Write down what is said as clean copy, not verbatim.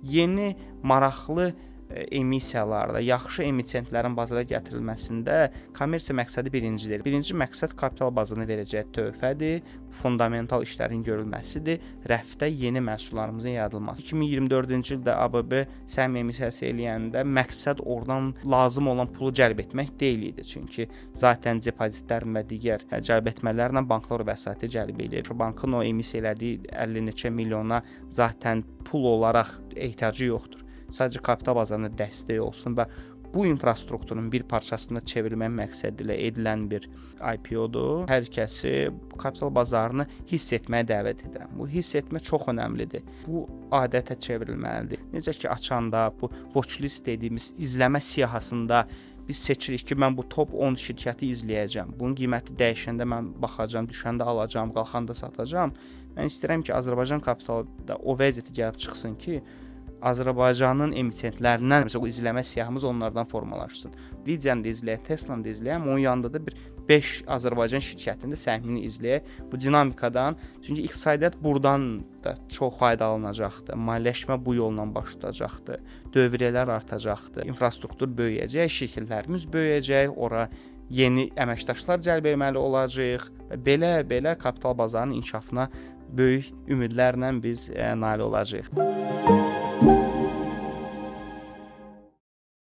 yeni maraqlı emissiyalarda, yaxşı emitentlərin bazara gətirilməsində kommersiya məqsədi birincidir. Birinci məqsəd kapital bazarına verəcəyi töhfədir, fundamental işlərin görülməsidir, rəfdə yeni məhsullarımızın yaradılması. 2024-cü ildə ABB səhəm emissiyası eləyəndə məqsəd oradan lazım olan pulu cəlb etmək deyil idi. Çünki zaten depozitlərin və digər cəlb etmələrlə banklar vəsaiti cəlb edir. Bankın o emissiya elədiyi 50 neçə milyona zaten pul olaraq ehtiyacı yoxdur. Sadəcə kapital bazarına dəstək olsun və bu infrastrukturun bir parçasına çevrilmək məqsədi ilə edilən bir IPO-dur. Hər kəsi kapital bazarını hiss etməyə dəvət edirəm. Bu hiss etmə çox önəmlidir. Bu adətə çevrilməlidir. Necə ki açanda bu watchlist dediyimiz izləmə siyahısında biz seçirik ki, mən bu top 10 şirkəti izləyəcəm. Bunun qiyməti dəyişəndə mən baxacağam, düşəndə alacağam, qalxanda satacağam. Mən istəyirəm ki, Azərbaycan kapitalda o vəziyyətə gəlib çıxsın ki, Azərbaycanın emitentlərindən məsələn izləmə siyahımız onlardan formalaşsın. Videonu da izləyək, Tesla-nı da izləyək, onun yanında da bir 5 Azərbaycan şirkətinin də səhmini izləyək. Bu dinamikadan, çünki iqtisadiyyat buradan da çox faydalanacaqdır. Maliyyələşmə bu yolla başlayacaqdır. Dövriyyələr artacaqdır. İnfrastruktur böyüyəcək, şirkətlərimiz böyüyəcək, ora yeni əməkdaşlar cəlb etməli olacağıq və belə kapital bazarının inkişafına böyük ümidlərlə biz nail olacağıq.